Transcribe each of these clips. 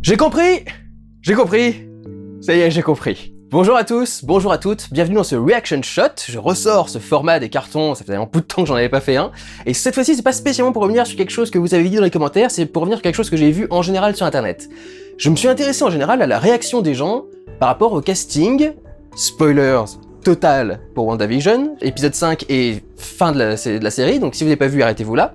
J'ai compris. Ça y est, j'ai compris. Bonjour à tous, bonjour à toutes, bienvenue dans ce Reaction Shot. Je ressors ce format des cartons, ça faisait un bout de temps que j'en avais pas fait un. Et cette fois-ci, c'est pas spécialement pour revenir sur quelque chose que vous avez dit dans les commentaires, c'est pour revenir sur quelque chose que j'ai vu en général sur internet. Je me suis intéressé en général à la réaction des gens par rapport au casting, spoilers total pour WandaVision, épisode 5 et fin de la série, donc si vous n'avez pas vu, arrêtez-vous là.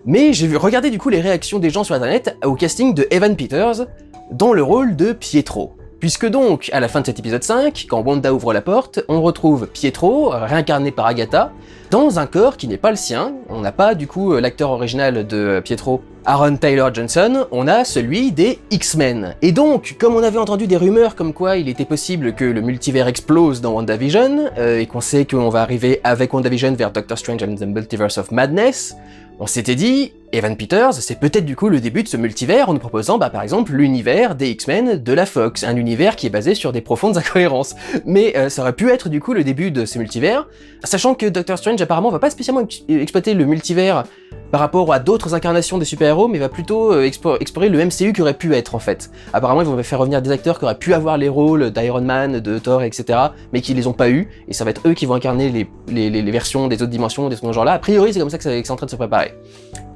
Mais j'ai regardé du coup les réactions des gens sur internet au casting de Evan Peters dans le rôle de Pietro. Puisque donc, à la fin de cet épisode 5, quand Wanda ouvre la porte, on retrouve Pietro, réincarné par Agatha, dans un corps qui n'est pas le sien. On n'a pas du coup l'acteur original de Pietro, Aaron Taylor Johnson, on a celui des X-Men. Et donc, comme on avait entendu des rumeurs comme quoi il était possible que le multivers explose dans WandaVision, et qu'on sait qu'on va arriver avec WandaVision vers Doctor Strange and the Multiverse of Madness, on s'était dit, Evan Peters, c'est peut-être du coup le début de ce multivers en nous proposant par exemple l'univers des X-Men de la Fox, un univers qui est basé sur des profondes incohérences. Mais ça aurait pu être du coup le début de ce multivers, sachant que Doctor Strange apparemment va pas spécialement exploiter le multivers par rapport à d'autres incarnations des super-héros, mais va plutôt explorer le MCU qui aurait pu être en fait. Apparemment ils vont faire revenir des acteurs qui auraient pu avoir les rôles d'Iron Man, de Thor, etc., mais qui les ont pas eu, et ça va être eux qui vont incarner les versions des autres dimensions, des trucs de ce genre-là. A priori c'est comme ça que c'est en train de se préparer.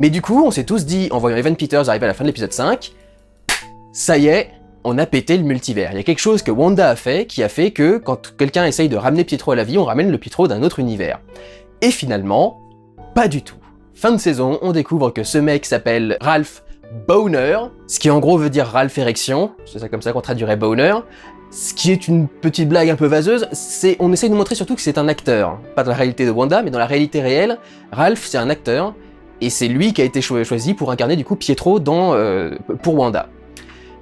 Mais du coup, on s'est tous dit, en voyant Evan Peters arriver à la fin de l'épisode 5, ça y est, on a pété le multivers. Il y a quelque chose que Wanda a fait, qui a fait que, quand quelqu'un essaye de ramener Pietro à la vie, on ramène le Pietro d'un autre univers. Et finalement, pas du tout. Fin de saison, on découvre que ce mec s'appelle Ralph Bohner, ce qui en gros veut dire Ralph Érection, c'est ça comme ça qu'on traduirait Bohner. Ce qui est une petite blague un peu vaseuse, on essaye de nous montrer surtout que c'est un acteur. Pas dans la réalité de Wanda, mais dans la réalité réelle, Ralph c'est un acteur, et c'est lui qui a été choisi pour incarner du coup Pietro pour Wanda.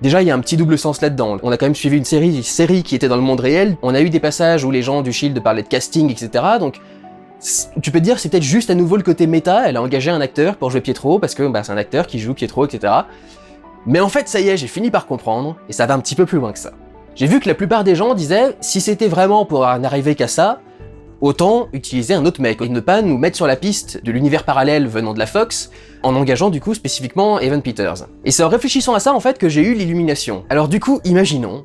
Déjà, il y a un petit double sens là-dedans. On a quand même suivi une série qui était dans le monde réel. On a eu des passages où les gens du Shield parlaient de casting, etc. Donc, tu peux te dire c'est peut-être juste à nouveau le côté méta. Elle a engagé un acteur pour jouer Pietro parce que c'est un acteur qui joue Pietro, etc. Mais en fait, ça y est, j'ai fini par comprendre et ça va un petit peu plus loin que ça. J'ai vu que la plupart des gens disaient si c'était vraiment pour n'arriver qu'à ça, autant utiliser un autre mec et ne pas nous mettre sur la piste de l'univers parallèle venant de la Fox en engageant du coup spécifiquement Evan Peters. Et c'est en réfléchissant à ça en fait que j'ai eu l'illumination. Alors du coup, imaginons,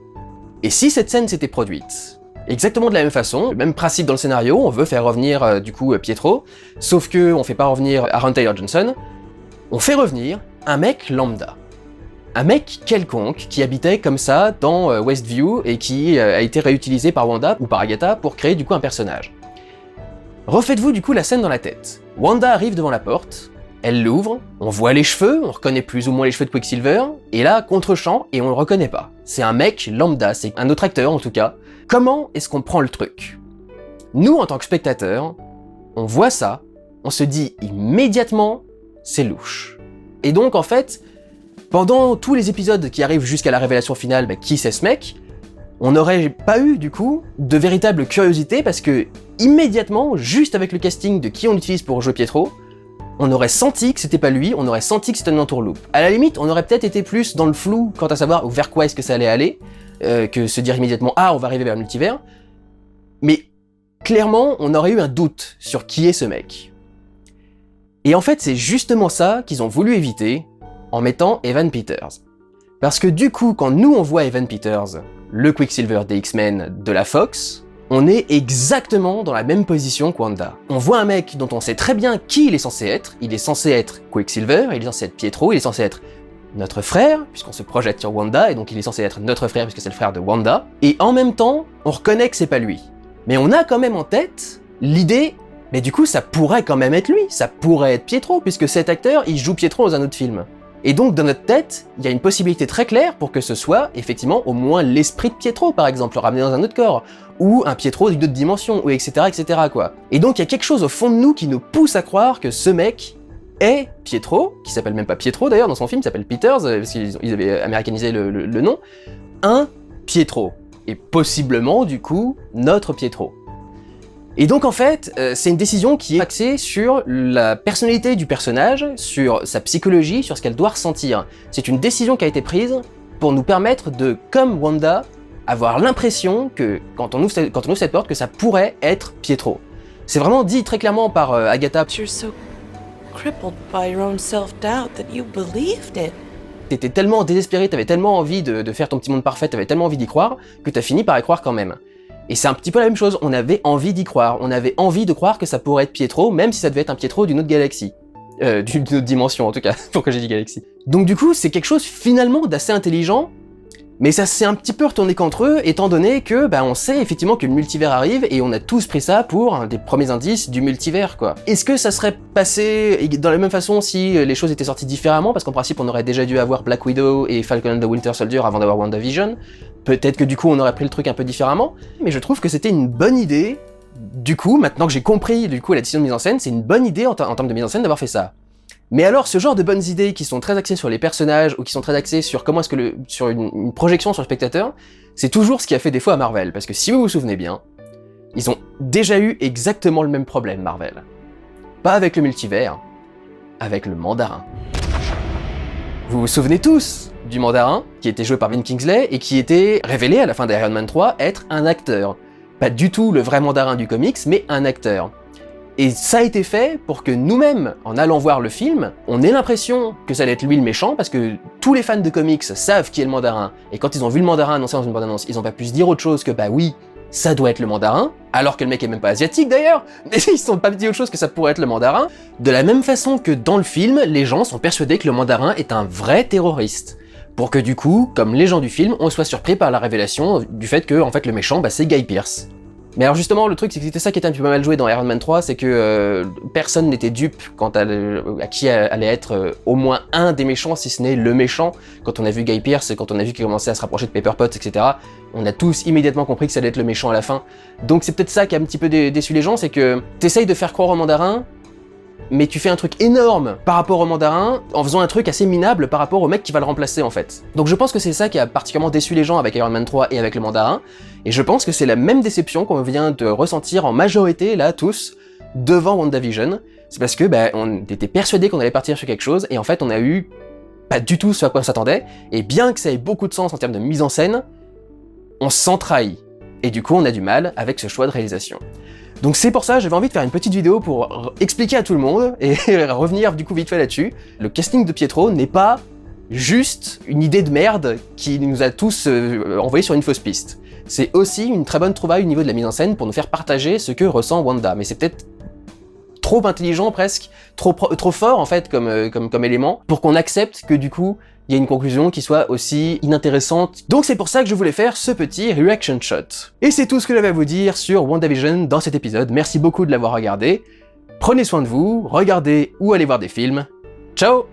et si cette scène s'était produite exactement de la même façon, le même principe dans le scénario, on veut faire revenir du coup Pietro, sauf que on fait pas revenir Aaron Taylor Johnson, on fait revenir un mec lambda. Un mec quelconque qui habitait comme ça dans Westview et qui a été réutilisé par Wanda ou par Agatha pour créer du coup un personnage. Refaites-vous du coup la scène dans la tête. Wanda arrive devant la porte, elle l'ouvre, on voit les cheveux, on reconnaît plus ou moins les cheveux de Quicksilver, et là, contre-champ, et on le reconnaît pas. C'est un mec lambda, c'est un autre acteur en tout cas. Comment est-ce qu'on prend le truc? Nous, en tant que spectateurs, on voit ça, on se dit immédiatement, c'est louche. Et donc en fait, pendant tous les épisodes qui arrivent jusqu'à la révélation finale, qui c'est ce mec, on n'aurait pas eu, du coup, de véritable curiosité parce que, immédiatement, juste avec le casting de qui on utilise pour jouer Pietro, on aurait senti que c'était pas lui, on aurait senti que c'était une entourloupe. À la limite, on aurait peut-être été plus dans le flou quant à savoir vers quoi est-ce que ça allait aller, que se dire immédiatement « Ah, on va arriver vers le multivers », mais clairement, on aurait eu un doute sur qui est ce mec. Et en fait, c'est justement ça qu'ils ont voulu éviter en mettant Evan Peters. Parce que du coup, quand nous on voit Evan Peters, le Quicksilver des X-Men de la Fox, on est exactement dans la même position que Wanda. On voit un mec dont on sait très bien qui il est censé être Quicksilver, il est censé être Pietro, il est censé être notre frère, puisqu'on se projette sur Wanda, et donc il est censé être notre frère puisque c'est le frère de Wanda, et en même temps, on reconnaît que c'est pas lui. Mais on a quand même en tête l'idée, mais du coup ça pourrait quand même être lui, ça pourrait être Pietro, puisque cet acteur, il joue Pietro dans un autre film. Et donc dans notre tête, il y a une possibilité très claire pour que ce soit effectivement au moins l'esprit de Pietro par exemple, le ramener dans un autre corps, ou un Pietro d'une autre dimension, ou etc. quoi. Et donc il y a quelque chose au fond de nous qui nous pousse à croire que ce mec est Pietro, qui s'appelle même pas Pietro d'ailleurs dans son film, il s'appelle Peters, parce qu'ils avaient américanisé le nom, un Pietro, et possiblement du coup notre Pietro. Et donc en fait, c'est une décision qui est axée sur la personnalité du personnage, sur sa psychologie, sur ce qu'elle doit ressentir. C'est une décision qui a été prise pour nous permettre de, comme Wanda, avoir l'impression que, quand on ouvre cette porte, que ça pourrait être Pietro. C'est vraiment dit très clairement par Agatha. You're so crippled by your own self-doubt that you believed it. t'étais tellement désespéré, t'avais tellement envie de faire ton petit monde parfait, t'avais tellement envie d'y croire, que t'as fini par y croire quand même. Et c'est un petit peu la même chose, on avait envie d'y croire, on avait envie de croire que ça pourrait être Pietro, même si ça devait être un Pietro d'une autre galaxie. D'une autre dimension en tout cas, pourquoi j'ai dit galaxie. Donc du coup, c'est quelque chose finalement d'assez intelligent, mais ça s'est un petit peu retourné contre eux, étant donné que, on sait effectivement que le multivers arrive, et on a tous pris ça pour un des premiers indices du multivers, quoi. Est-ce que ça serait passé dans la même façon si les choses étaient sorties différemment? Parce qu'en principe, on aurait déjà dû avoir Black Widow et Falcon and the Winter Soldier avant d'avoir WandaVision. Peut-être que du coup, on aurait pris le truc un peu différemment, mais je trouve que c'était une bonne idée. Du coup, maintenant que j'ai compris la décision de mise en scène, c'est une bonne idée en termes de mise en scène d'avoir fait ça. Mais alors, ce genre de bonnes idées qui sont très axées sur les personnages, ou qui sont très axées sur comment est-ce que sur une projection sur le spectateur, c'est toujours ce qui a fait défaut à Marvel, parce que si vous vous souvenez bien, ils ont déjà eu exactement le même problème, Marvel. Pas avec le multivers, avec le mandarin. Vous vous souvenez tous du mandarin, qui était joué par Ben Kingsley, et qui était révélé à la fin d'Iron Man 3 être un acteur. Pas du tout le vrai mandarin du comics, mais un acteur. Et ça a été fait pour que nous-mêmes, en allant voir le film, on ait l'impression que ça allait être lui le méchant, parce que tous les fans de comics savent qui est le mandarin, et quand ils ont vu le mandarin annoncé dans une bande-annonce, ils ont pas pu se dire autre chose que oui, ça doit être le mandarin, alors que le mec est même pas asiatique d'ailleurs, mais ils se sont pas dit autre chose que ça pourrait être le mandarin. De la même façon que dans le film, les gens sont persuadés que le mandarin est un vrai terroriste. Pour que du coup, comme les gens du film, on soit surpris par la révélation du fait que en fait le méchant, c'est Guy Pearce. Mais alors justement, le truc, c'est que c'était ça qui était un petit peu mal joué dans Iron Man 3, c'est que personne n'était dupe quant à qui allait être au moins un des méchants, si ce n'est le méchant. Quand on a vu Guy Pearce, et quand on a vu qu'il commençait à se rapprocher de Pepper Potts, etc., on a tous immédiatement compris que ça allait être le méchant à la fin. Donc c'est peut-être ça qui a un petit peu déçu les gens, c'est que t'essayes de faire croire au mandarin, mais tu fais un truc énorme par rapport au mandarin, en faisant un truc assez minable par rapport au mec qui va le remplacer en fait. Donc je pense que c'est ça qui a particulièrement déçu les gens avec Iron Man 3 et avec le mandarin, et je pense que c'est la même déception qu'on vient de ressentir en majorité, là, tous, devant WandaVision. C'est parce que, on était persuadés qu'on allait partir sur quelque chose, et en fait on a eu pas du tout ce à quoi on s'attendait, et bien que ça ait beaucoup de sens en termes de mise en scène, on se sent trahi. Et du coup on a du mal avec ce choix de réalisation. Donc c'est pour ça que j'avais envie de faire une petite vidéo pour expliquer à tout le monde, et revenir du coup vite fait là-dessus. Le casting de Pietro n'est pas juste une idée de merde qui nous a tous envoyés sur une fausse piste. C'est aussi une très bonne trouvaille au niveau de la mise en scène pour nous faire partager ce que ressent Wanda. Mais c'est peut-être trop intelligent presque, trop fort en fait comme élément, pour qu'on accepte que du coup, il y a une conclusion qui soit aussi inintéressante. Donc c'est pour ça que je voulais faire ce petit reaction shot. Et c'est tout ce que j'avais à vous dire sur WandaVision dans cet épisode. Merci beaucoup de l'avoir regardé. Prenez soin de vous, regardez ou allez voir des films. Ciao!